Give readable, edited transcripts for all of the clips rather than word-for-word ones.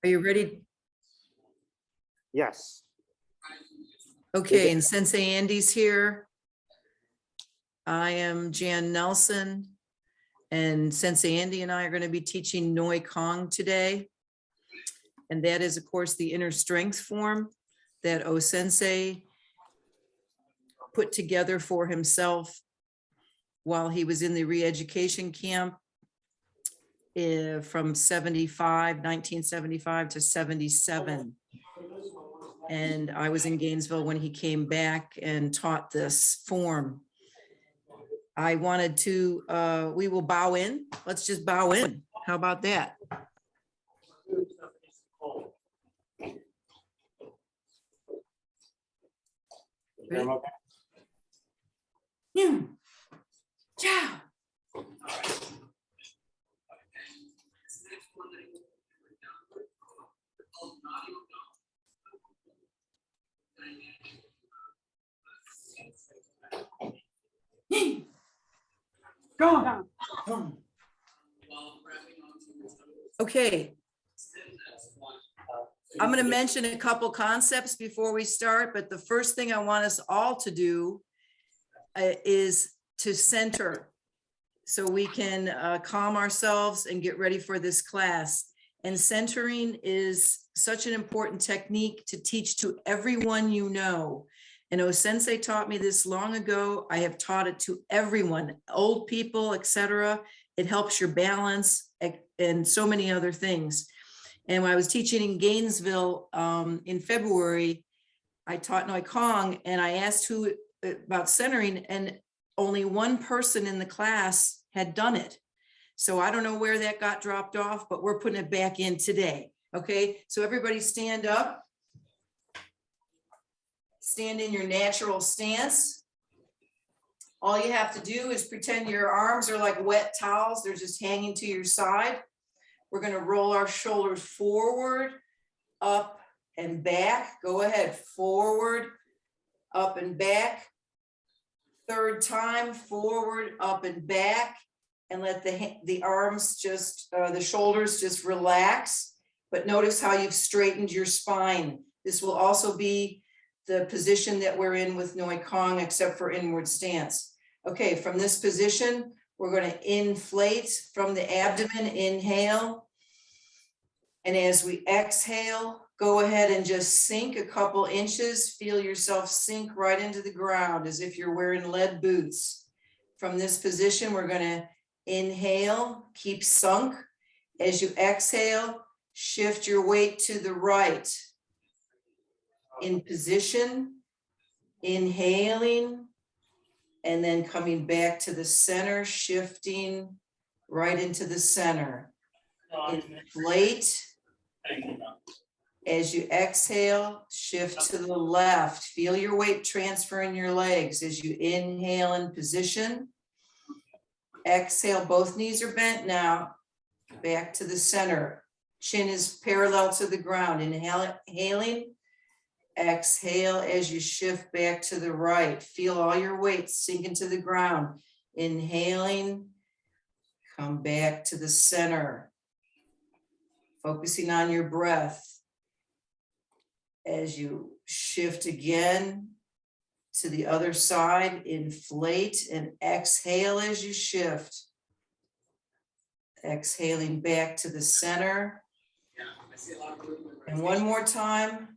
Are you ready? Yes. Okay, and Sensei Andy's here. I am Jan Nelson, and Sensei Andy and I are going to be teaching Noi Cong today. And that is, of course, the inner strength form that O-sensei put together for himself while he was in the re-education camp from 1975 to 77. And I was in Gainesville when he came back and taught this form. I wanted to, we will bow in. Let's just bow in. How about that? Ready? Ciao. Go. Okay. I'm going to mention a couple concepts before we start, but the first thing I want us all to do is to center so we can calm ourselves and get ready for this class. And centering is such an important technique to teach to everyone you know. And O-sensei taught me this long ago. I have taught it to everyone, old people, etc. It helps your balance and so many other things. And when I was teaching in Gainesville in February, I taught Noi Cong, and I asked who about centering, and only one person in the class had done it. So I don't know where that got dropped off, but we're putting it back in today. Okay, so everybody stand up. Stand in your natural stance. All you have to do is pretend your arms are like wet towels. They're just hanging to your side. We're going to roll our shoulders forward, up and back. Go ahead, forward, up and back. Third time, forward, up and back. And let the arms just, the shoulders just relax. But notice how you've straightened your spine. This will also be the position that we're in with Noi Cong, except for inward stance. Okay, from this position, we're going to inflate from the abdomen, inhale. And as we exhale, go ahead and just sink a couple inches. Feel yourself sink right into the ground as if you're wearing lead boots. From this position, we're going to inhale, keep sunk. As you exhale, shift your weight to the right. In position, inhaling, and then coming back to the center, shifting right into the center. Inflate. As you exhale, shift to the left. Feel your weight transfer in your legs as you inhale in position. Exhale, both knees are bent now. Back to the center. Chin is parallel to the ground. Inhaling. Exhale as you shift back to the right. Feel all your weight sink into the ground. Inhaling, come back to the center. Focusing on your breath. As you shift again to the other side, inflate and exhale as you shift. Exhaling back to the center. And one more time.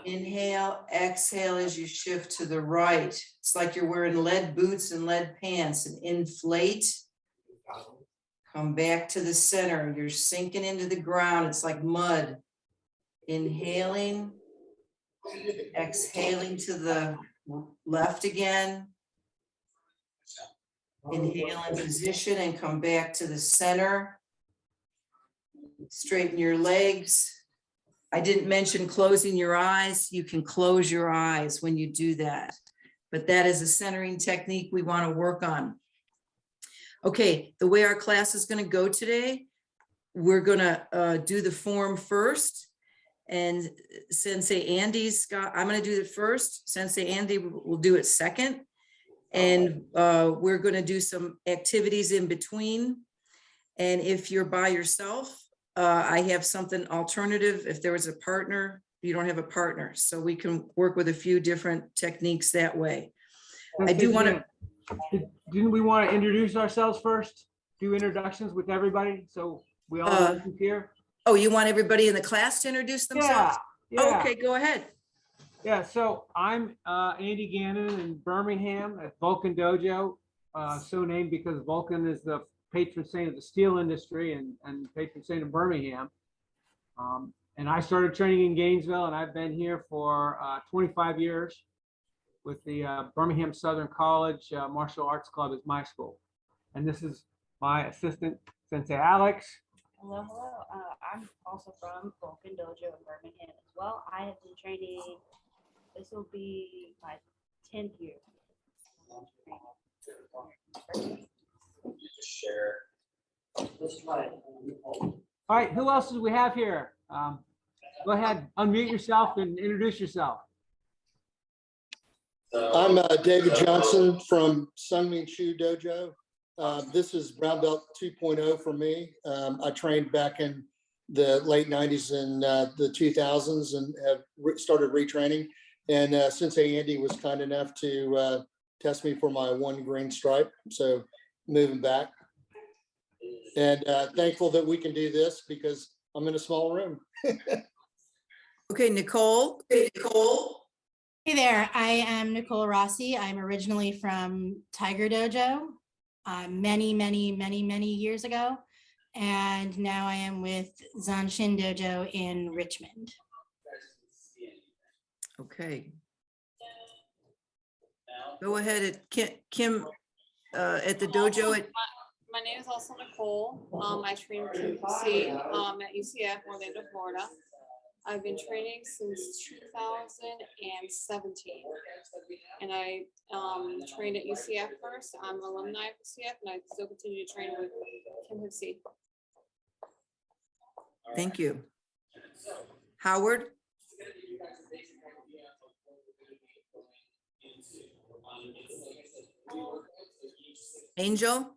Inhale, exhale as you shift to the right. It's like you're wearing lead boots and lead pants. And inflate, come back to the center. You're sinking into the ground. It's like mud. Inhaling, exhaling to the left again. Inhale in position and come back to the center. Straighten your legs. I didn't mention closing your eyes. You can close your eyes when you do that, but that is a centering technique we want to work on. Okay, the way our class is going to go today, we're going to do the form first, and Sensei Andy's got, I'm going to do it first. Sensei Andy will do it second, and we're going to do some activities in between. And if you're by yourself, I have something alternative. If there was a partner, you don't have a partner. So we can work with a few different techniques that way. I do want to. Didn't we want to introduce ourselves first? Do introductions with everybody so we all know who's here? Oh, you want everybody in the class to introduce themselves? Yeah. Oh, okay, go ahead. Yeah, so I'm Andy Gannon in Birmingham at Vulcan Dojo, so named because Vulcan is the patron saint of the steel industry and patron saint of Birmingham. And I started training in Gainesville, and I've been here for 25 years with the Birmingham Southern College Martial Arts Club is my school. And this is my assistant, Sensei Alex. Hello, hello. I'm also from Vulcan Dojo in Birmingham as well. I have been training, this will be my 10th year. All right, who else do we have here? Go ahead, unmute yourself and introduce yourself. I'm David Johnson from Sungmin Shu Dojo. This is Brown Belt 2.0 for me. I trained back in the late 90s and the 2000s and have started retraining. And Sensei Andy was kind enough to test me for my 1 green stripe. So moving back. And thankful that we can do this because I'm in a small room. Okay, Nicole. Hey, Nicole. Hey there, I am Nicole Rossi. I'm originally from Tiger Dojo many years ago. And now I am with Zanshin Dojo in Richmond. Okay. Go ahead, Kim, at the dojo. My name is also Nicole. I train Kim C at UCF, Orlando, Florida. I've been training since 2017, and I trained at UCF first. I'm an alumni of UCF, and I still continue to train with Kim C. Thank you. Howard? Angel?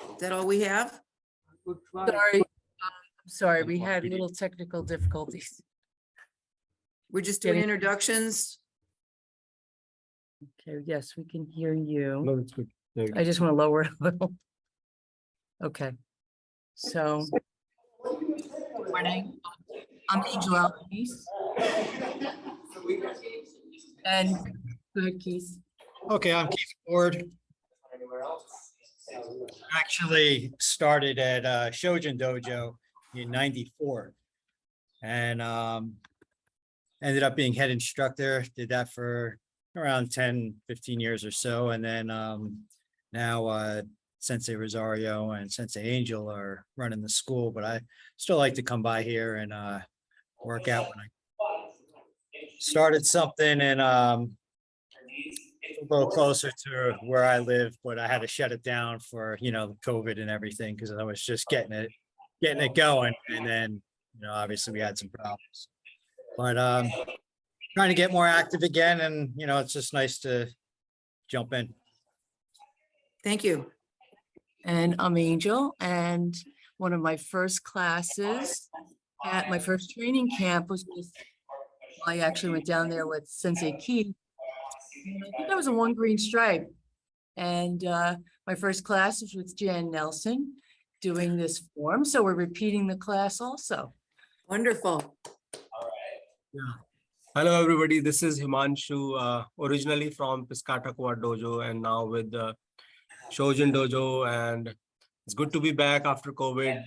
Is that all we have? Sorry, we had little technical difficulties. We're just doing introductions. Okay, yes, we can hear you. No, that's good. I just want to lower it a little. Okay, so. Good morning. I'm Angel Albanese. And go ahead, Keith. Okay, I'm Keith Ford. Actually started at Shojin Dojo in '94 and ended up being head instructor. Did that for around 10, 15 years or so. And then now Sensei Rosario and Sensei Angel are running the school, but I still like to come by here and work out when I started something and a little closer to where I live, but I had to shut it down for, COVID and everything because I was just getting it going. And then, obviously we had some problems, but trying to get more active again. And, it's just nice to jump in. Thank you. And I'm Angel, and one of my first classes at my first training camp was with, I actually went down there with Sensei Keith. I think that was a 1 green stripe. And my first class was with Jan Nelson doing this form. So we're repeating the class also. Wonderful. Yeah. Hello, everybody. This is Himanshu, originally from Piscataqua Dojo and now with Shojin Dojo. And it's good to be back after COVID,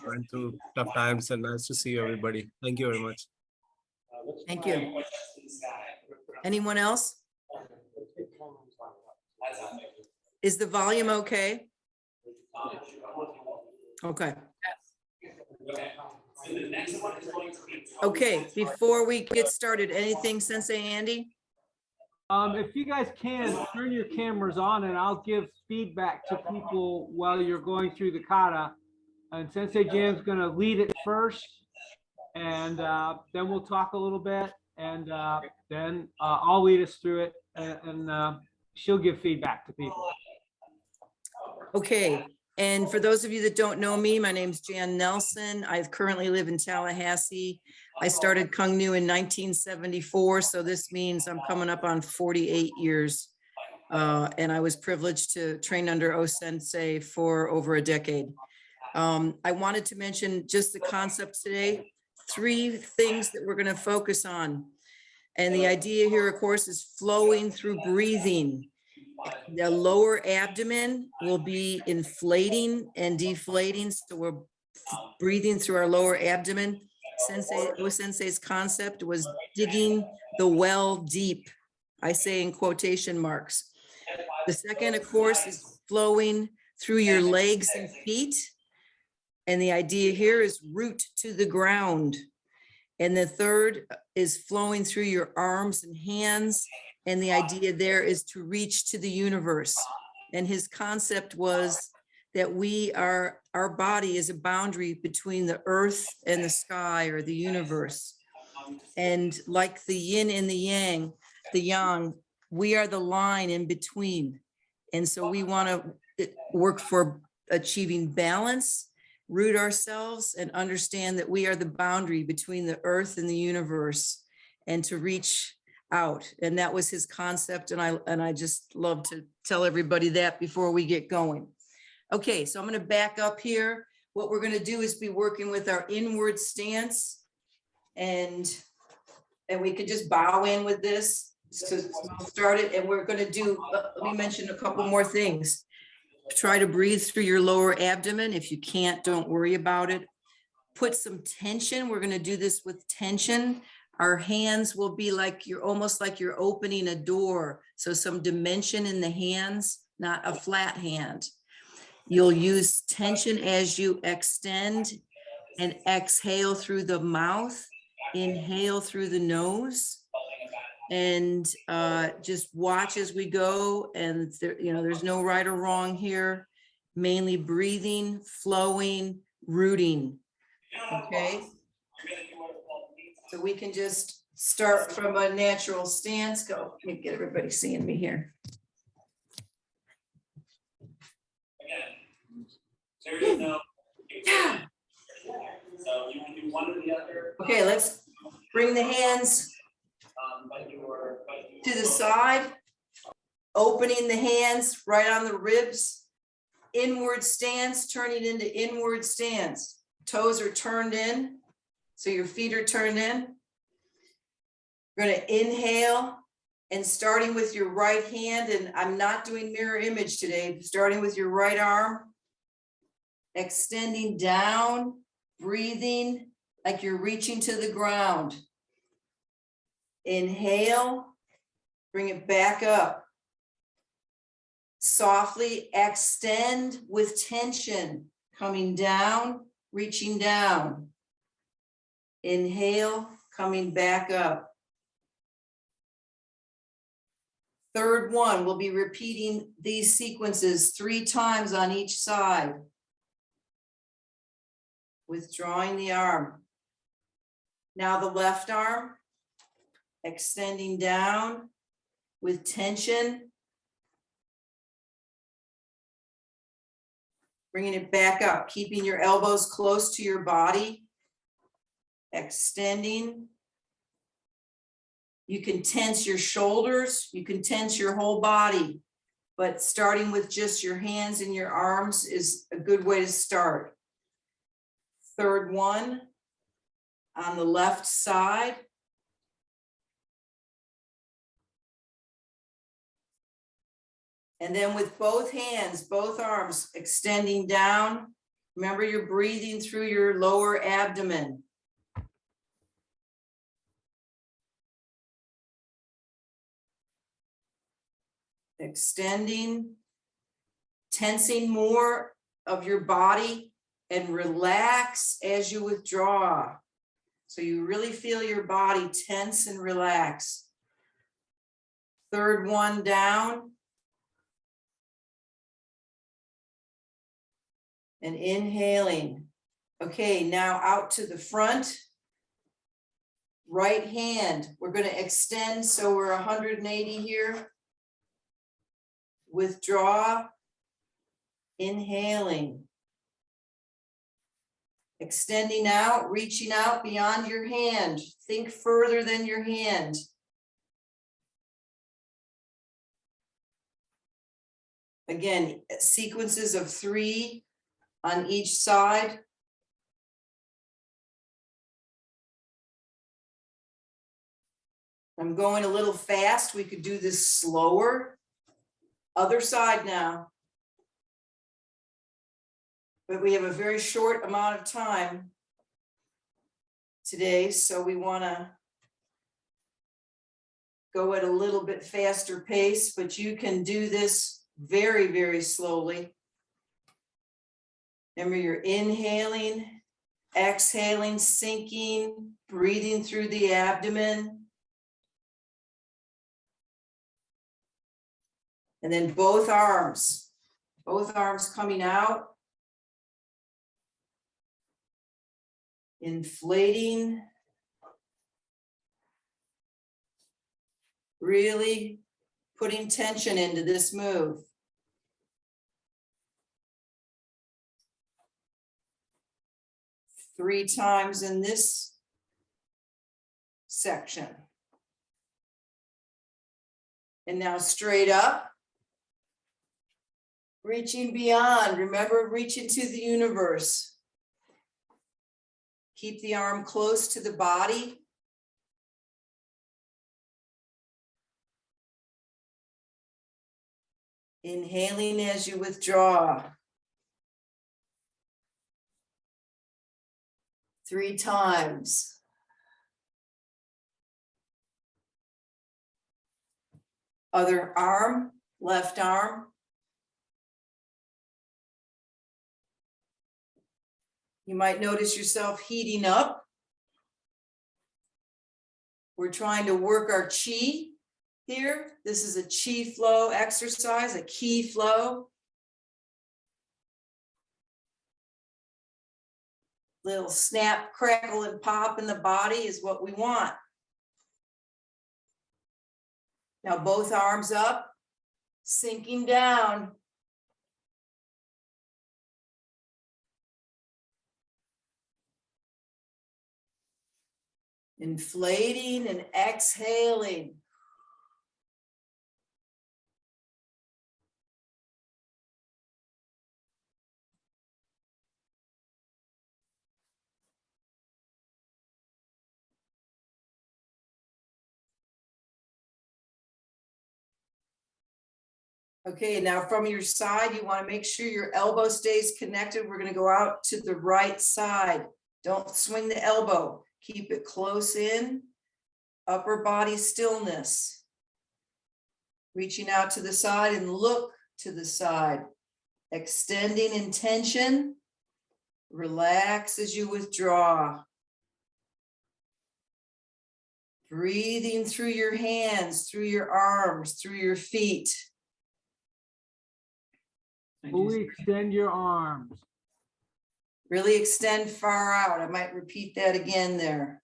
went through tough times and nice to see everybody. Thank you very much. Thank you. Anyone else? Is the volume okay? Okay. Okay, before we get started, anything, Sensei Andy? If you guys can, turn your cameras on and I'll give feedback to people while you're going through the kata. And Sensei Jan's going to lead it first, and then we'll talk a little bit, and then I'll lead us through it and she'll give feedback to people. Okay, and for those of you that don't know me, my name's Jan Nelson. I currently live in Tallahassee. I started Kung Nu in 1974, so this means I'm coming up on 48 years. And I was privileged to train under O Sensei for over a decade. I wanted to mention just the concept today, 3 things that we're going to focus on. And the idea here, of course, is flowing through breathing. The lower abdomen will be inflating and deflating. So we're breathing through our lower abdomen. O Sensei's concept was digging the well deep. I say in quotation marks. The second, of course, is flowing through your legs and feet. And the idea here is root to the ground. And the third is flowing through your arms and hands. And the idea there is to reach to the universe. And his concept was that our body is a boundary between the earth and the sky or the universe. And like the yin and the yang, we are the line in between. And so we want to work for achieving balance, root ourselves, and understand that we are the boundary between the earth and the universe, and to reach out. And that was his concept. And I just love to tell everybody that before we get going. Okay, so I'm going to back up here. What we're going to do is be working with our inward stance, and we could just bow in with this. So we'll start it, and we're going to do, let me mention a couple more things. Try to breathe through your lower abdomen. If you can't, don't worry about it. Put some tension. We're going to do this with tension. Our hands will be like almost like you're opening a door. So some dimension in the hands, not a flat hand. You'll use tension as you extend and exhale through the mouth, inhale through the nose. And just watch as we go. And there's no right or wrong here. Mainly breathing, flowing, rooting. Okay. So we can just start from a natural stance. Go. Let me get everybody seeing me here. Okay, let's bring the hands to the side, opening the hands right on the ribs, inward stance, turning into inward stance. Toes are turned in, so your feet are turned in. We're going to inhale, and starting with your right hand, and I'm not doing mirror image today, starting with your right arm, extending down, breathing like you're reaching to the ground. Inhale, bring it back up. Softly extend with tension, coming down, reaching down. Inhale, coming back up. Third one, we'll be repeating these sequences 3 times on each side. Withdrawing the arm. Now the left arm, extending down with tension. Bringing it back up, keeping your elbows close to your body. Extending. You can tense your shoulders, you can tense your whole body, but starting with just your hands and your arms is a good way to start. Third one, on the left side. And then with both hands, both arms extending down. Remember, you're breathing through your lower abdomen. Extending, tensing more of your body, and relax as you withdraw. So you really feel your body tense and relax. Third one down. And inhaling. Okay, now out to the front. Right hand, we're going to extend, so we're 180 here. withdraw, inhaling. Extending out, reaching out beyond your hand. Think further than your hand. Again, sequences of 3 on each side. I'm going a little fast. We could do this slower. Other side now. But we have a very short amount of time today, so we want to go at a little bit faster pace, but you can do this very, very slowly. Remember, you're inhaling, exhaling, sinking, breathing through the abdomen. And then both arms coming out. Inflating. Really putting tension into this move. Three times in this section. And now straight up. Reaching beyond. Remember, reach into the universe. Keep the arm close to the body. Inhaling as you withdraw. 3 times. Other arm, left arm. You might notice yourself heating up. We're trying to work our chi here. This is a chi flow exercise, a ki flow. Little snap, crackle, and pop in the body is what we want. Now both arms up, sinking down. Inflating and exhaling. Okay, now from your side, you want to make sure your elbow stays connected. We're going to go out to the right side. Don't swing the elbow. Keep it close in. Upper body stillness. Reaching out to the side and look to the side. Extending intention. Relax as you withdraw. Breathing through your hands, through your arms, through your feet. Fully extend your arms. Really extend far out. I might repeat that again there.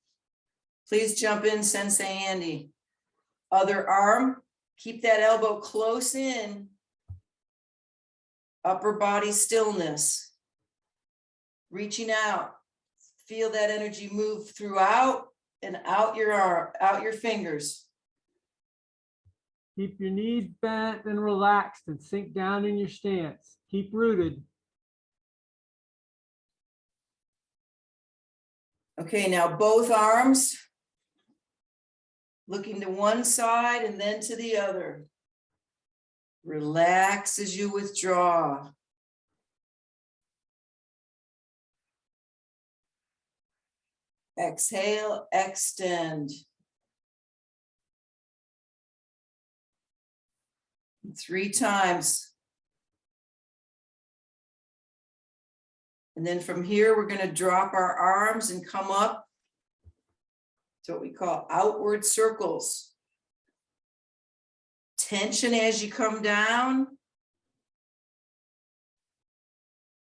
Please jump in, Sensei Andy. Other arm, keep that elbow close in. Upper body stillness. Reaching out. Feel that energy move throughout and out your arm, out your fingers. Keep your knees bent and relaxed and sink down in your stance. Keep rooted. Okay, now both arms. Looking to one side and then to the other. Relax as you withdraw. Exhale, extend. 3 times. And then from here, we're going to drop our arms and come up to what we call outward circles. Tension as you come down.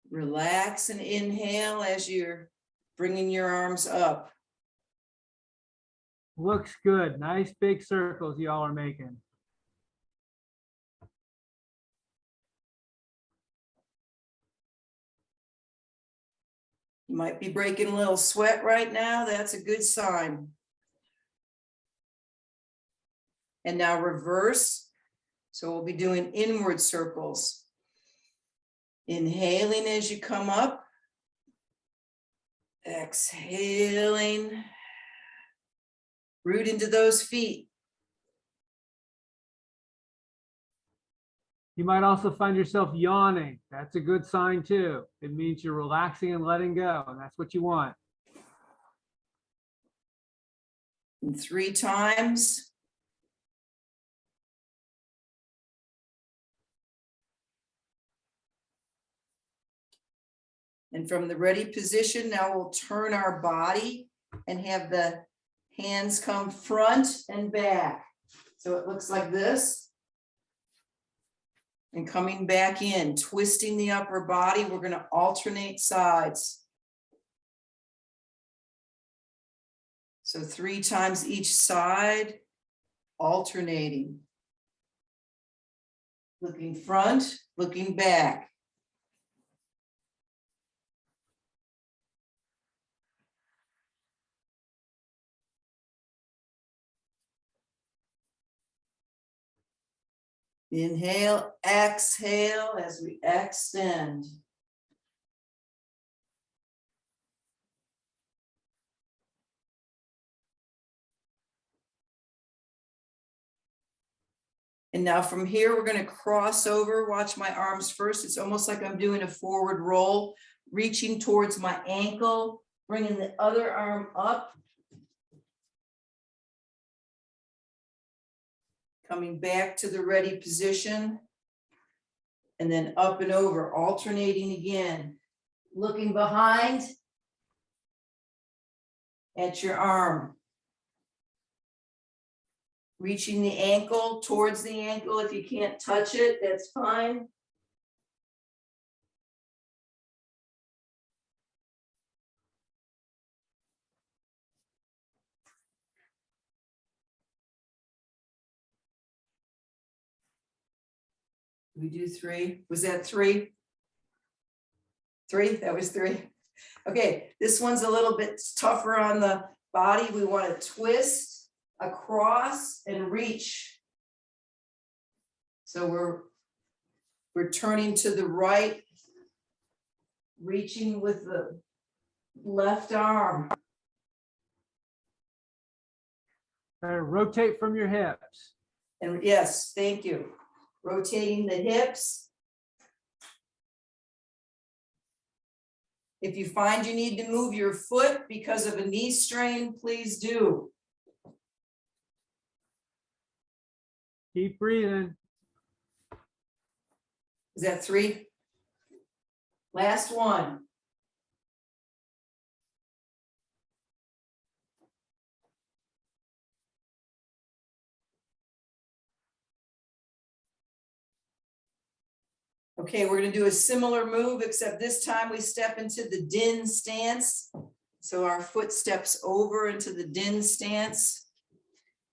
Relax and inhale as you're bringing your arms up. Looks good. Nice big circles y'all are making. You might be breaking a little sweat right now. That's a good sign. And now reverse. So we'll be doing inward circles. Inhaling as you come up. Exhaling. Root into those feet. You might also find yourself yawning. That's a good sign too. It means you're relaxing and letting go, and that's what you want. And 3 times. And from the ready position, now we'll turn our body and have the hands come front and back. So it looks like this. And coming back in, twisting the upper body, we're going to alternate sides. So 3 times each side, alternating. Looking front, looking back. Inhale, exhale as we extend. And now from here, we're going to cross over. Watch my arms first. It's almost like I'm doing a forward roll, reaching towards my ankle, bringing the other arm up. Coming back to the ready position. And then up and over, alternating again. Looking behind at your arm. Reaching the ankle towards the ankle. If you can't touch it, that's fine. We do 3. Was that 3? 3? That was 3. Okay, this one's a little bit tougher on the body. We want to twist across and reach. So we're turning to the right, reaching with the left arm. Rotate from your hips. And yes, thank you. Rotating the hips. If you find you need to move your foot because of a knee strain, please do. Keep breathing. Is that 3? Last one. Okay, we're going to do a similar move, except this time we step into the din stance. So our foot steps over into the din stance.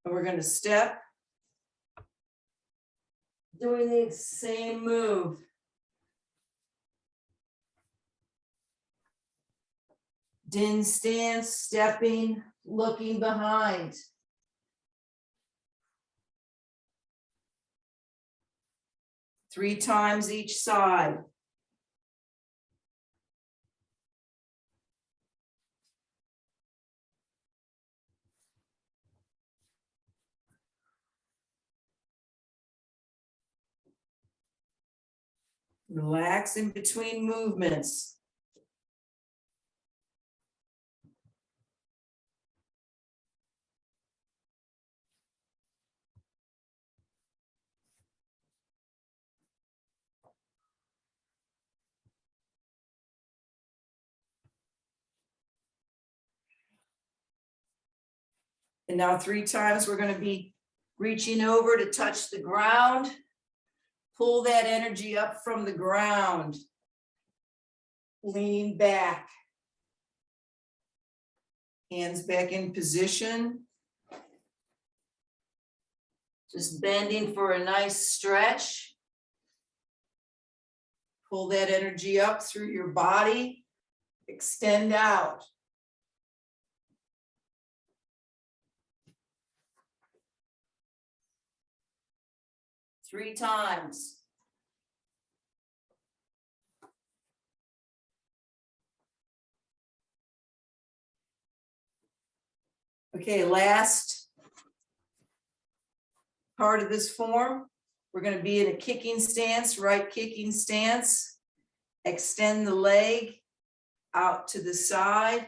And we're going to step. Doing the same move. Din stance, stepping, looking behind. Three times each side. Relax in between movements. And now 3 times we're going to be reaching over to touch the ground. Pull that energy up from the ground. Lean back. Hands back in position. Just bending for a nice stretch. Pull that energy up through your body. Extend out. Three times. Okay, last part of this form, we're going to be in a kicking stance, right kicking stance. Extend the leg out to the side,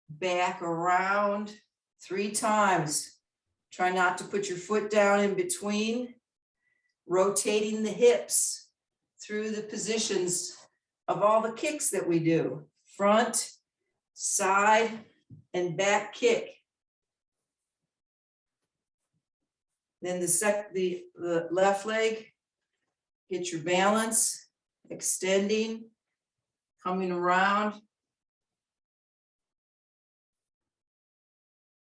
back around 3 times. Try not to put your foot down in between. Rotating the hips through the positions of all the kicks that we do. Front, side, and back kick. Then the left leg, get your balance, extending, coming around.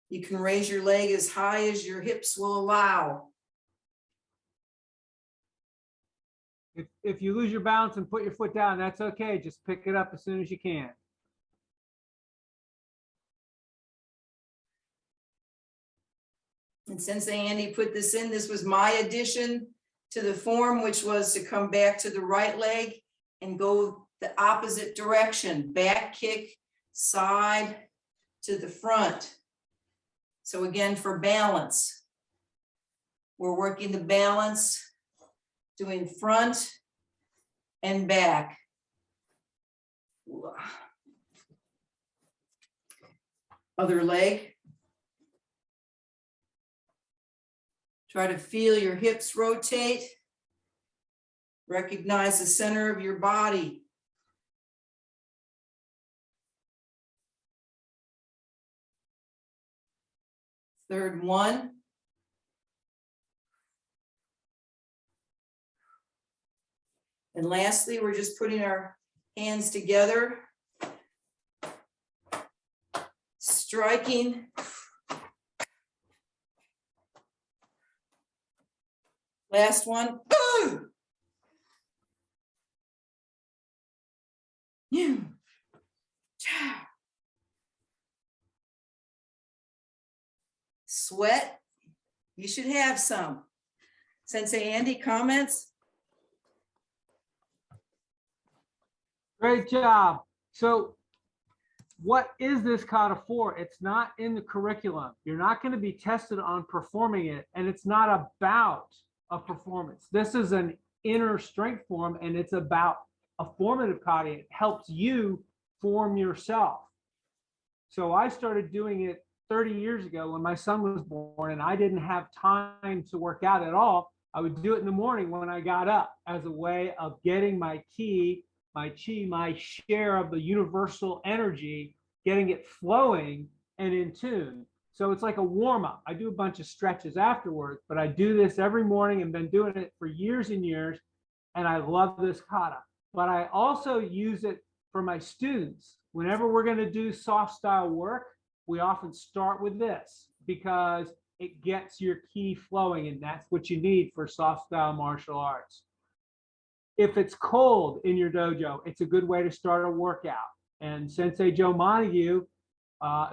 You can raise your leg as high as your hips will allow. If you lose your balance and put your foot down, that's okay. Just pick it up as soon as you can. And since Andy put this in, this was my addition to the form, which was to come back to the right leg and go the opposite direction, back kick, side to the front. So again, for balance, we're working the balance, doing front and back. Other leg. Try to feel your hips rotate. Recognize the center of your body. Third one. And lastly, we're just putting our hands together, striking. Last one. Sweat. You should have some. Sensei Andy, comments? Great job. So what is this kata for? It's not in the curriculum. You're not going to be tested on performing it, and it's not about a performance. This is an inner strength form, and it's about a formative kata. It helps you form yourself. So I started doing it 30 years ago when my son was born, and I didn't have time to work out at all. I would do it in the morning when I got up as a way of getting my ki, my chi, my share of the universal energy, getting it flowing and in tune. So it's like a warm-up. I do a bunch of stretches afterwards, but I do this every morning and been doing it for years and years, and I love this kata. But I also use it for my students. Whenever we're going to do soft style work, we often start with this because it gets your ki flowing, and that's what you need for soft style martial arts. If it's cold in your dojo, it's a good way to start a workout. And Sensei Joe Montague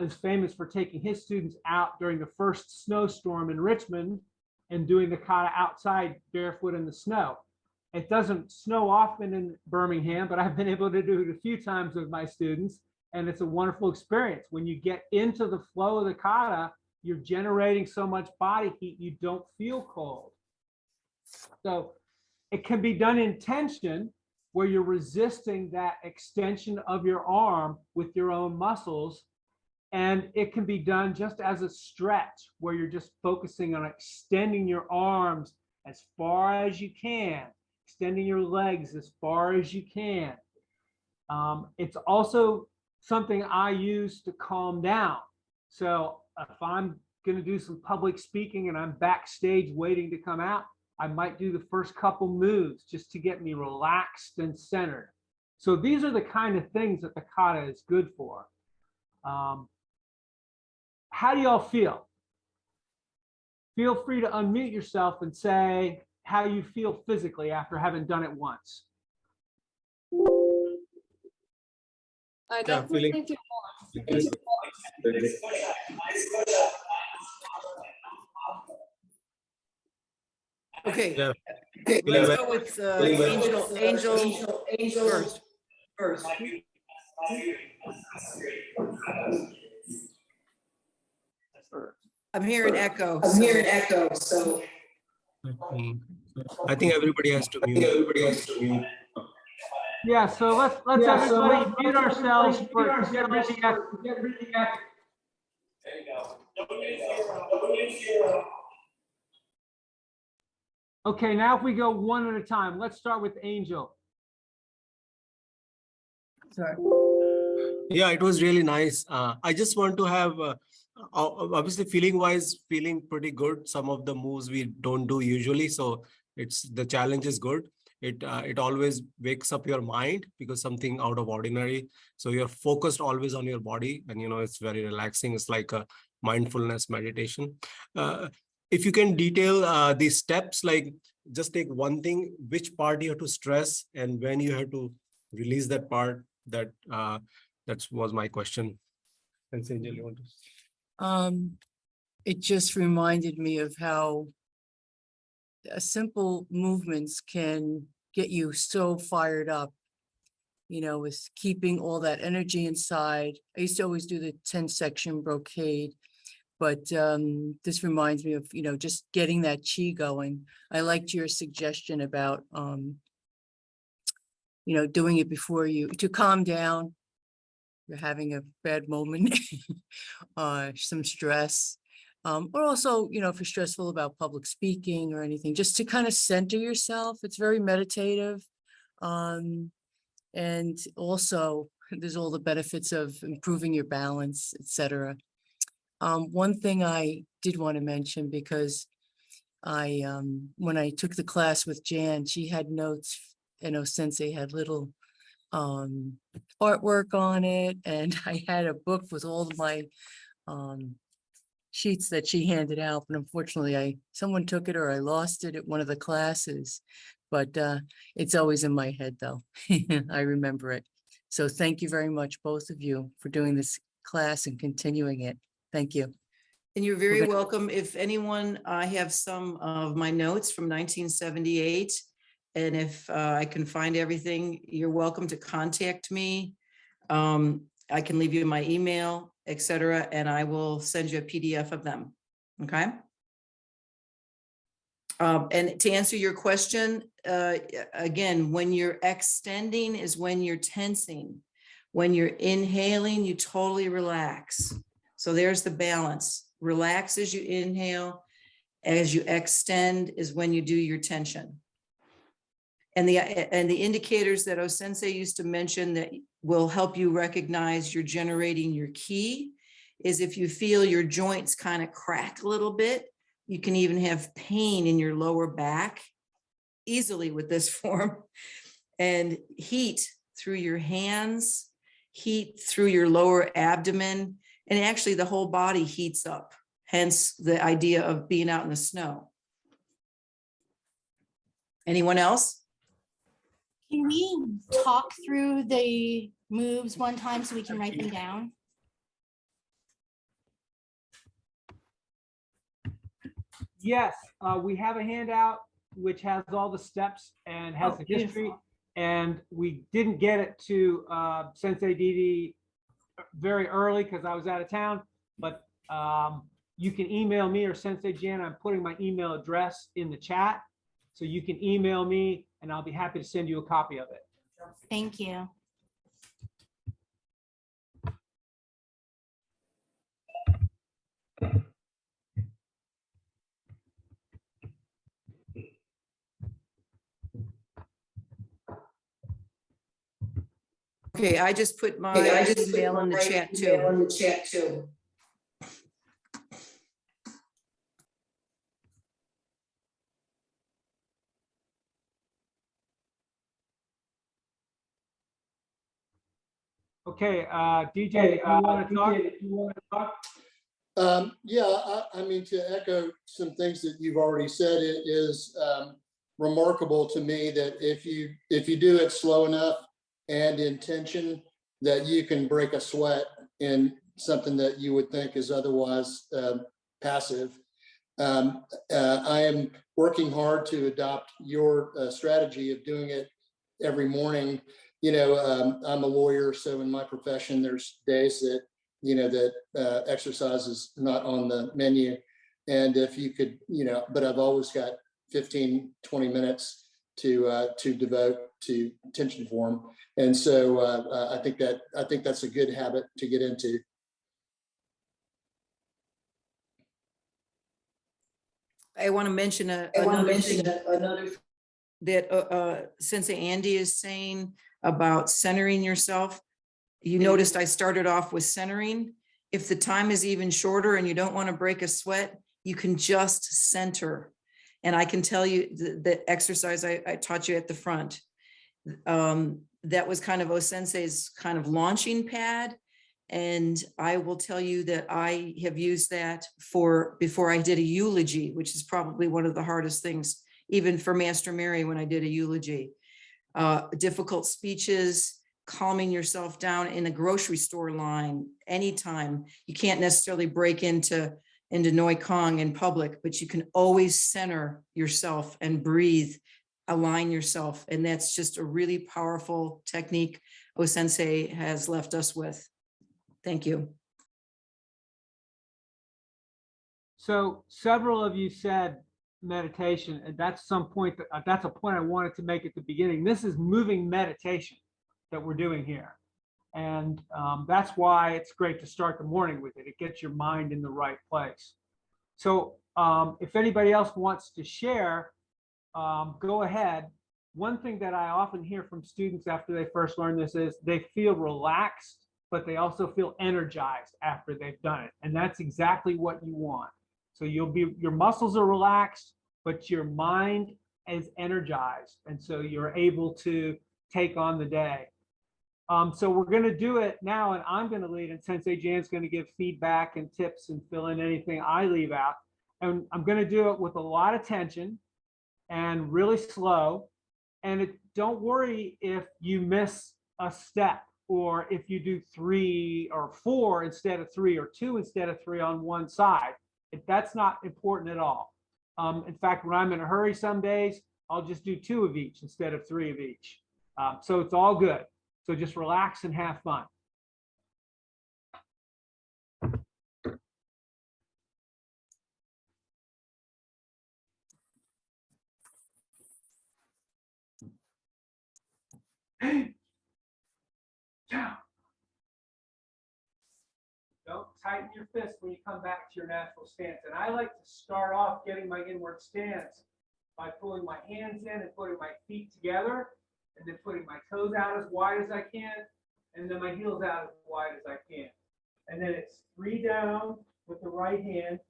is famous for taking his students out during the first snowstorm in Richmond and doing the kata outside barefoot in the snow. It doesn't snow often in Birmingham, but I've been able to do it a few times with my students, and it's a wonderful experience. When you get into the flow of the kata, you're generating so much body heat, you don't feel cold. So it can be done in tension, where you're resisting that extension of your arm with your own muscles. And it can be done just as a stretch, where you're just focusing on extending your arms as far as you can, extending your legs as far as you can. It's also something I use to calm down. So if I'm going to do some public speaking and I'm backstage waiting to come out, I might do the first couple moves just to get me relaxed and centered. So these are the kind of things that the kata is good for. How do y'all feel? Feel free to unmute yourself and say how you feel physically after having done it once. I Yeah, definitely feeling- do. Okay, Yeah, okay, feeling let's well. go with Feeling well. Angel first. I'm hearing echo. so- I think everybody has to mute. Yeah, so let's everybody mute ourselves for to get rid of the echo. Okay, now if we go one at a time, let's start with Angel. Sorry. Yeah, it was really nice. I just want to have, obviously feeling wise, feeling pretty good. Some of the moves we don't do usually. So the challenge is good. It always wakes up your mind because something out of ordinary. So you're focused always on your body and, it's very relaxing. It's like a mindfulness meditation. If you can detail these steps, like just take one thing, which part you have to stress and when you have to release that part, that was my question. Thanks, Angel. You want to? It just reminded me of how simple movements can get you so fired up, with keeping all that energy inside. I used to always do the 10-section brocade, but this reminds me of, just getting that chi going. I liked your suggestion about, doing it before to calm down. You're having a bad moment, some stress, or also, if you're stressful about public speaking or anything, just to kind of center yourself. It's very meditative. And also there's all the benefits of improving your balance, etc. One thing I did want to mention, because when I took the class with Jan, she had notes, Sensei had little artwork on it, and I had a book with all of my sheets that she handed out, but unfortunately someone took it or I lost it at one of the classes, but it's always in my head though. I remember it. So thank you very much, both of you, for doing this class and continuing it. Thank you. And you're very welcome. If anyone, I have some of my notes from 1978. And if I can find everything, you're welcome to contact me. I can leave you my email, etc., and I will send you a PDF of them. Okay. And to answer your question, again, when you're extending is when you're tensing. When you're inhaling, you totally relax. So there's the balance. Relax as you inhale. As you extend is when you do your tension. And the indicators that O-sensei used to mention that will help you recognize you're generating your ki is if you feel your joints kind of crack a little bit. You can even have pain in your lower back easily with this form, and heat through your hands, heat through your lower abdomen, and actually the whole body heats up. Hence the idea of being out in the snow. Anyone else? Can we talk through the moves one time so we can write them down? Yes, we have a handout which has all the steps and has the history. Beautiful. And we didn't get it to Sensei Didi very early because I was out of town, but you can email me or Sensei Jan. I'm putting my email address in the chat. So you can email me and I'll be happy to send you a copy of it. Thank you. Okay, I just put my email in the chat too. Okay, DJ, you want to talk? Yeah, I mean, to echo some things that you've already said, it is remarkable to me that if you do it slow enough and in tension, that you can break a sweat in something that you would think is otherwise passive. I am working hard to adopt your strategy of doing it every morning. You know, I'm a lawyer, so in my profession, there's days that, you know, that exercise is not on the menu. And if you could, you know, but I've always got 15, 20 minutes to devote to tension form. And so I think that's a good habit to get into. I want to mention another thing that Sensei Andy is saying about centering yourself. You noticed I started off with centering. If the time is even shorter and you don't want to break a sweat, you can just center. And I can tell you the exercise I taught you at the front, that was kind of O-sensei's kind of launching pad. And I will tell you that I have used that before I did a eulogy, which is probably one of the hardest things, even for Master Mary when I did a eulogy. Difficult speeches, calming yourself down in a grocery store line, anytime. You can't necessarily break into Noi Cong in public, but you can always center yourself and breathe, align yourself. And that's just a really powerful technique O-sensei has left us with. Thank you. So several of you said meditation, and that's a point I wanted to make at the beginning. This is moving meditation that we're doing here. And that's why it's great to start the morning with it. It gets your mind in the right place. So if anybody else wants to share, go ahead. One thing that I often hear from students after they first learn this is they feel relaxed, but they also feel energized after they've done it. And that's exactly what you want. So your muscles are relaxed, but your mind is energized. And so you're able to take on the day. So we're going to do it now, and I'm going to lead, and Sensei Jan's going to give feedback and tips and fill in anything I leave out. And I'm going to do it with a lot of tension and really slow. And don't worry if you miss a step, or if you do 3 or 4 instead of 3, or 2 instead of 3 on one side. That's not important at all. In fact, when I'm in a hurry some days, I'll just do 2 of each instead of 3 of each. So it's all good. So just relax and have fun. Don't tighten your fist when you come back to your natural stance. And I like to start off getting my inward stance by pulling my hands in and putting my feet together, and then putting my toes out as wide as I can, and then my heels out as wide as I can. And then it's 3 down with the right hand.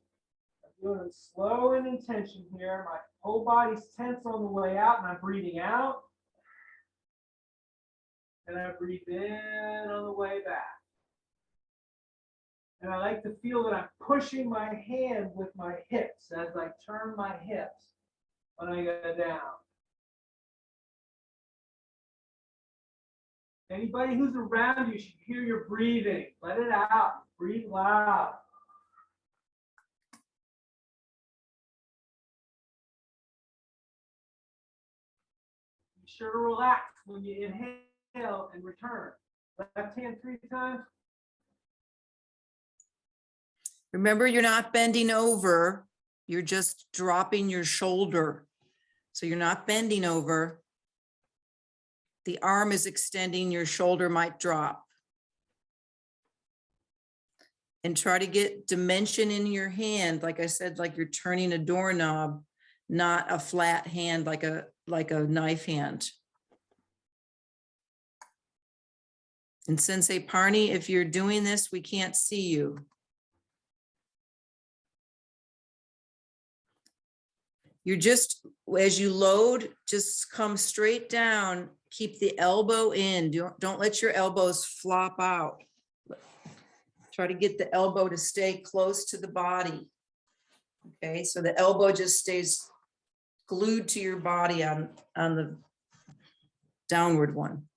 I'm doing it slow and intention here. My whole body's tense on the way out, and I'm breathing out. And I breathe in on the way back. And I like to feel that I'm pushing my hand with my hips as I turn my hips when I go down. Anybody who's around you should hear your breathing. Let it out. Breathe loud. Be sure to relax when you inhale and return. Left hand 3 times. Remember, you're not bending over. You're just dropping your shoulder. So you're not bending over. The arm is extending, your shoulder might drop. And try to get dimension in your hand. Like I said, like you're turning a doorknob, not a flat hand like a knife hand. And Sensei Parni, if you're doing this, we can't see you. You're just, as you load, just come straight down, keep the elbow in. Don't let your elbows flop out. Try to get the elbow to stay close to the body. Okay, so the elbow just stays glued to your body on the downward one.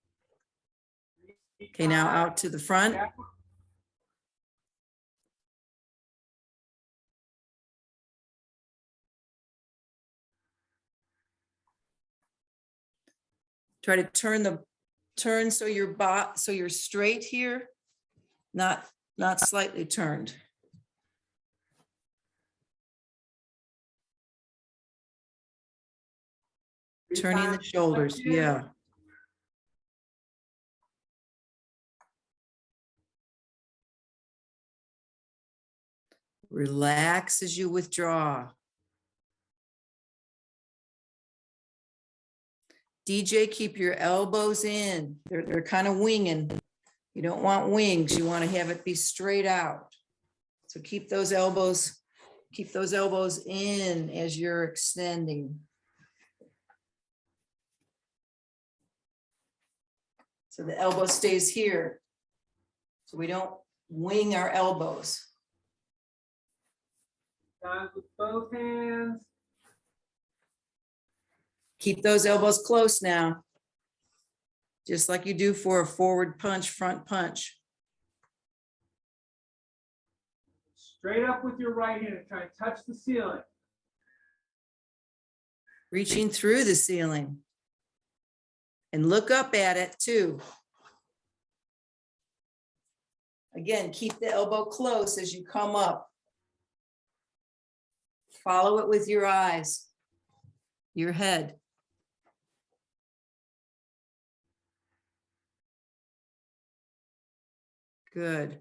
Okay, now out to the front. Try to turn so so you're straight here, not slightly turned. Turning the shoulders, yeah. Relax as you withdraw. DJ, keep your elbows in. They're kind of winging. You don't want wings. You want to have it be straight out. So keep those elbows in as you're extending. So the elbow stays here. So we don't wing our elbows. Down with both hands. Keep those elbows close now. Just like you do for a forward punch, front punch. Straight up with your right hand and try and touch the ceiling. Reaching through the ceiling. And look up at it too. Again, keep the elbow close as you come up. Follow it with your eyes, your head. Good.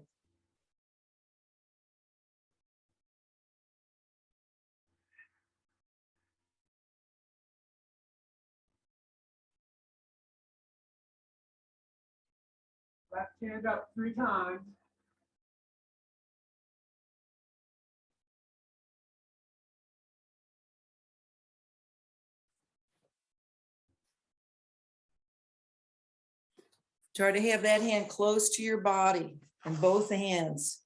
Left hand up 3 times. Try to have that hand close to your body and both hands.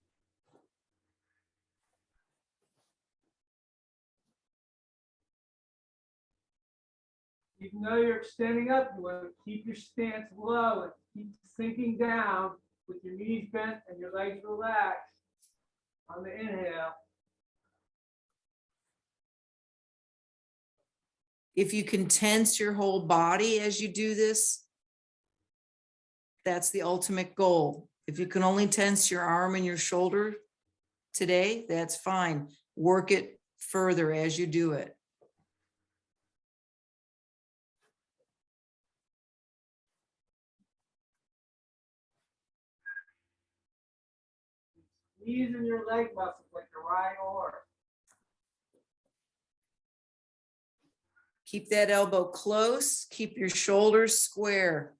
Even though you're extending up, you want to keep your stance low and keep sinking down with your knees bent and your legs relaxed on the inhale. If you can tense your whole body as you do this, that's the ultimate goal. If you can only tense your arm and your shoulder today, that's fine. Work it further as you do it. Knees and your leg muscles like a right oar. Keep that elbow close. Keep your shoulders square.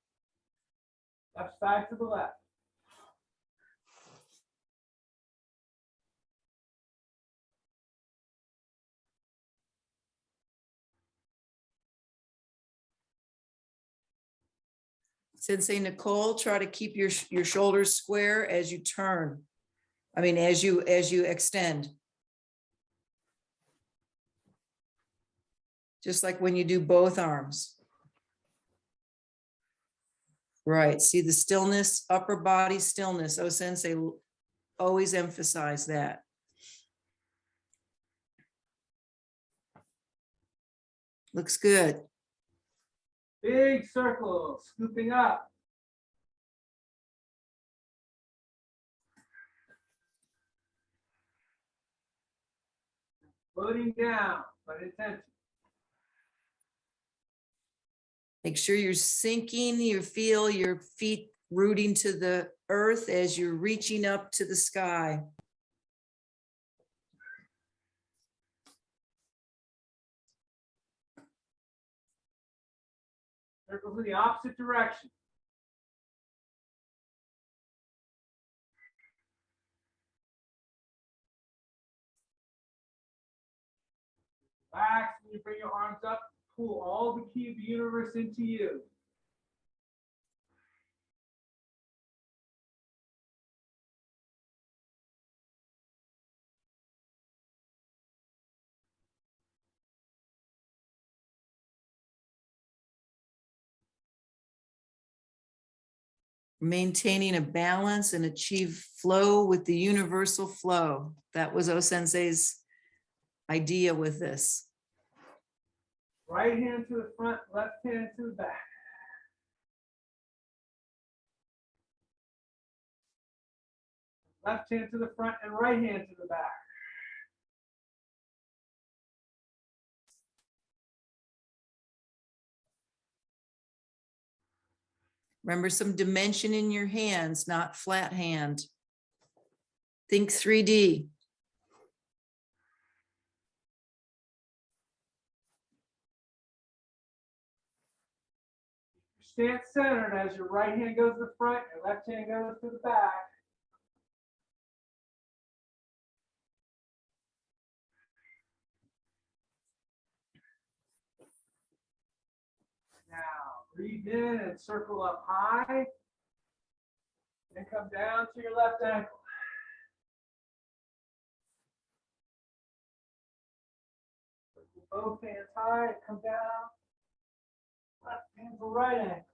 Left side to the left. Sensei Nicole, try to keep your shoulders square as you turn. I mean, as you extend. Just like when you do both arms. Right, see the stillness, upper body stillness. Oh, Sensei, always emphasize that. Looks good. Big circle, scooping up. Floating down, but intention. Make sure you're sinking, you feel your feet rooting to the earth as you're reaching up to the sky. Circles in the opposite direction. Relax when you bring your arms up. Pull all the key of the universe into you. maintaining a balance and achieve flow with the universal flow. That was O-sensei's idea with this. Right hand to the front, left hand to the back. Left hand to the front and right hand to the back. Remember, some dimension in your hands, not flat hand. Think 3D. Stance centered as your right hand goes to the front, your left hand goes to the back. Now, breathe in and circle up high. Then come down to your left ankle. Circle both hands high, come down. Left ankle, right ankle.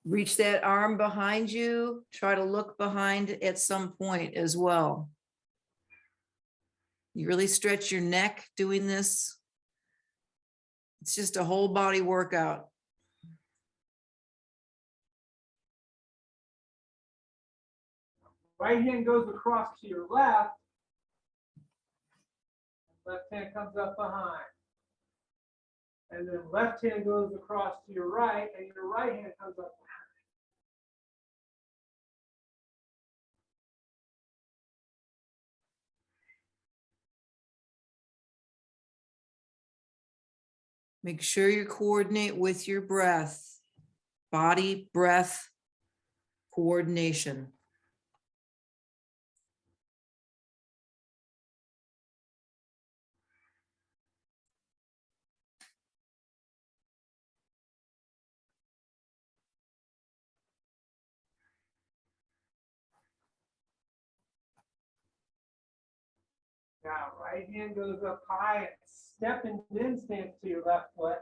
Reach that arm behind you. Try to look behind at some point as well. You really stretch your neck doing this. It's just a whole body workout. Right hand goes across to your left. Left hand comes up behind. And then left hand goes across to your right, and your right hand comes up behind. Make sure you coordinate with your breath. Body, breath, coordination. Now, right hand goes up high, and step and then stance to your left foot.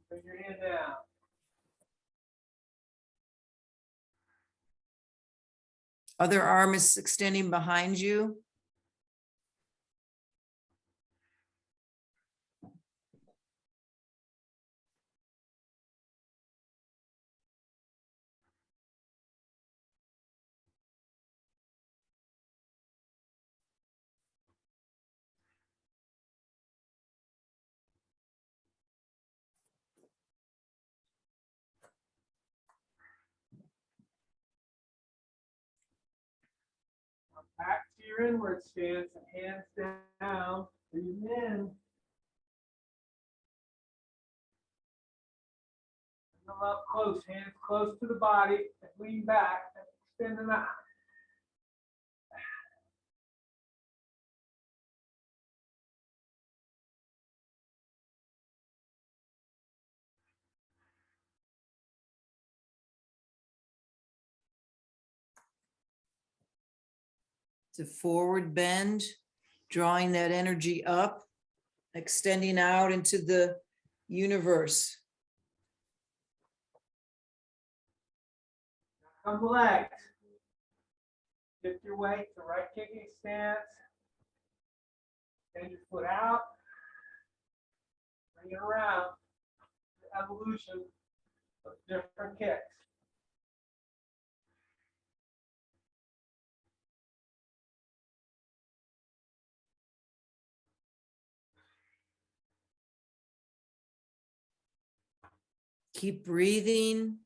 Bring your hand down. Other arm is extending behind you. Back to your inward stance and hands down. Breathe in. Come up close, hands close to the body, and lean back and extend them out. To forward bend, drawing that energy up, extending out into the universe. Come the legs. Shift your weight to right kicking stance. Extend your foot out. Bring it around. The evolution of different kicks. Keep breathing.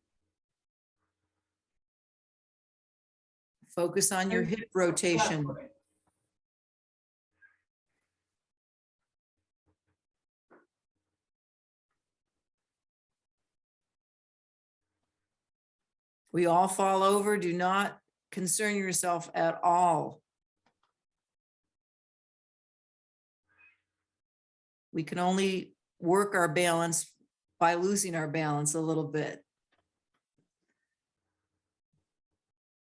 Focus on your hip rotation. We all fall over. Do not concern yourself at all. We can only work our balance by losing our balance a little bit.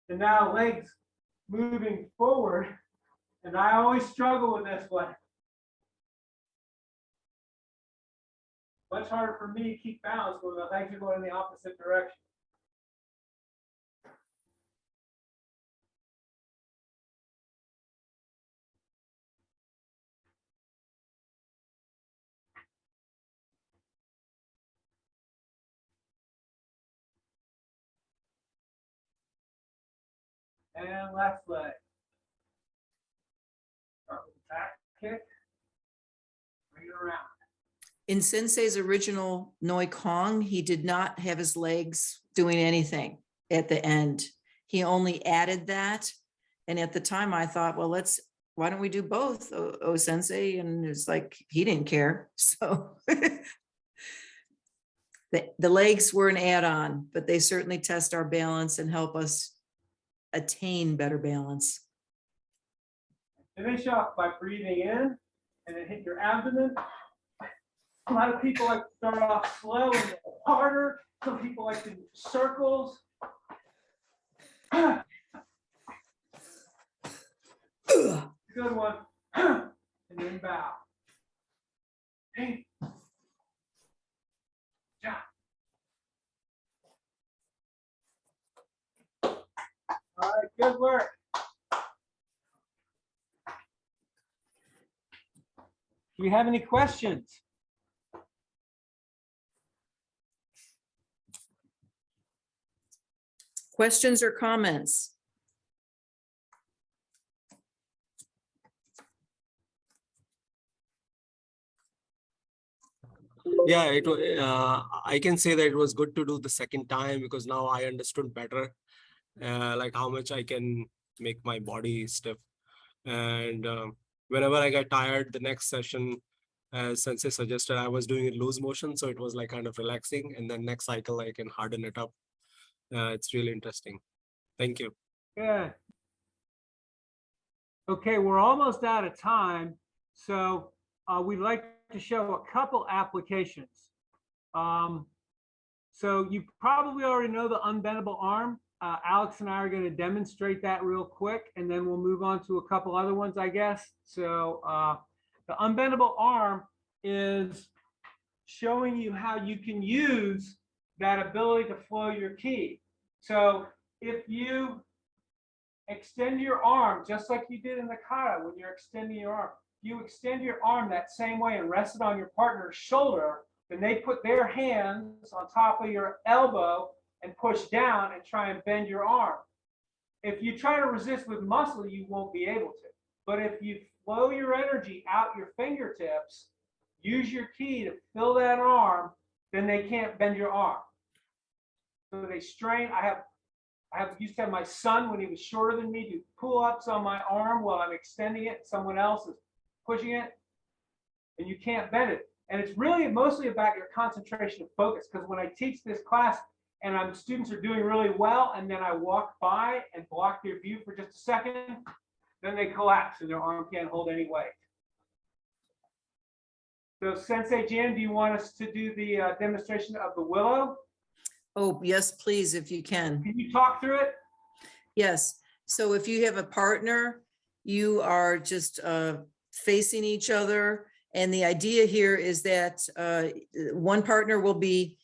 And now legs moving forward. And I always struggle with this one. Much harder for me to keep balance when the legs are going in the opposite direction. And left leg. Start with the back kick. Bring it around. In Sensei's original Noi Cong, he did not have his legs doing anything at the end. He only added that. And at the time I thought, well, why don't we do both, oh Sensei? And it's like, he didn't care. So the legs were an add-on, but they certainly test our balance and help us attain better balance. Finish off by breathing in and then hit your abdomen. A lot of people like to start off slow and go harder. Some people like to do circles. Good one. And then bow. Hey. Yeah. All right, good work. Do you have any questions? Questions or comments? Yeah, I can say that it was good to do the second time because now I understood better, like how much I can make my body stiff. And whenever I got tired, the next session, as Sensei suggested, I was doing it loose motion. So it was like kind of relaxing. And then next cycle, I can harden it up. It's really interesting. Thank you. Good. Okay, we're almost out of time. So we'd like to show a couple applications. So you probably already know the unbendable arm. Alex and I are going to demonstrate that real quick, and then we'll move on to a couple other ones, I guess. So the unbendable arm is showing you how you can use that ability to flow your ki. So if you extend your arm, just like you did in the kata when you're extending your arm, you extend your arm that same way and rest it on your partner's shoulder, then they put their hands on top of your elbow and push down and try and bend your arm. If you try to resist with muscle, you won't be able to. But if you flow your energy out your fingertips, use your ki to fill that arm, then they can't bend your arm. So they strain. I used to have my son when he was shorter than me do pull-ups on my arm while I'm extending it. Someone else is pushing it, and you can't bend it. And it's really mostly about your concentration and focus, because when I teach this class and students are doing really well, and then I walk by and block their view for just a second, then they collapse and their arm can't hold any weight. So Sensei Jan, do you want us to do the demonstration of the willow? Oh, yes, please, if you can. Can you talk through it? Yes. So if you have a partner, you are just facing each other. And the idea here is that one partner will be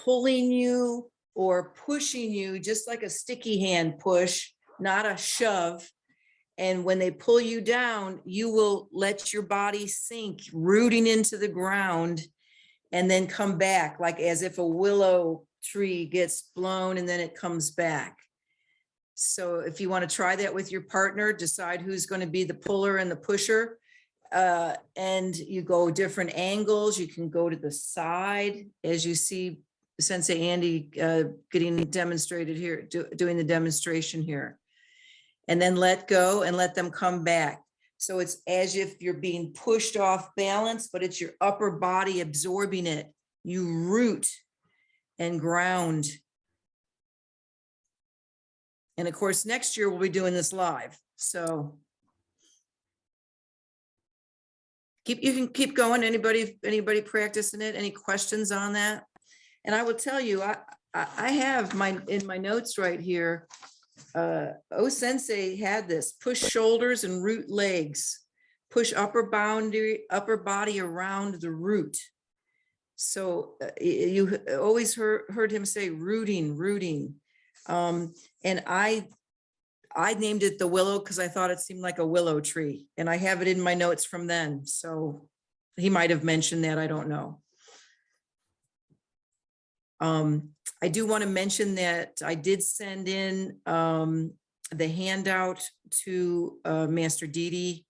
pulling you or pushing you, just like a sticky hand push, not a shove. And when they pull you down, you will let your body sink, rooting into the ground, and then come back, like as if a willow tree gets blown and then it comes back. So if you want to try that with your partner, decide who's going to be the puller and the pusher. And you go different angles. You can go to the side, as you see Sensei Andy getting demonstrated here, doing the demonstration here. And then let go and let them come back. So it's as if you're being pushed off balance, but it's your upper body absorbing it. You root and ground. And of course, next year we'll be doing this live. So you can keep going. Anybody practicing it? Any questions on that? And I will tell you, I have in my notes right here, O Sensei had this, push shoulders and root legs, push upper body around the root. So you always heard him say rooting. And I named it the willow because I thought it seemed like a willow tree, and I have it in my notes from then. So he might have mentioned that, I don't know. I do want to mention that I did send in the handout to Master Didi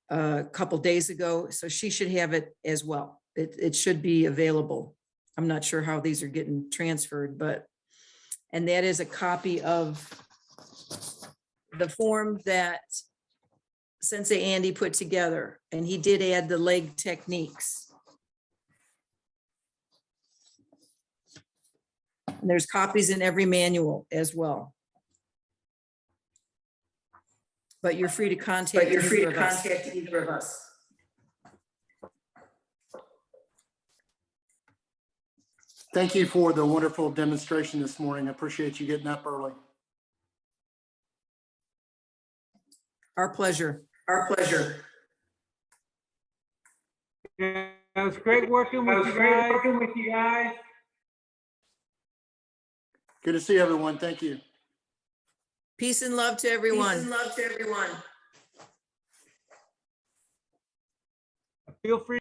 a couple days ago, so she should have it as well. It should be available. I'm not sure how these are getting transferred, but, and that is a copy of the form that Sensei Andy put together, and he did add the leg techniques. And there's copies in every manual as well. But you're free to contact either of us. Thank you for the wonderful demonstration this morning. I appreciate you getting up early. Our pleasure. Yeah, it was great working with you guys. Good to see everyone. Thank you. Peace and love to everyone. Feel free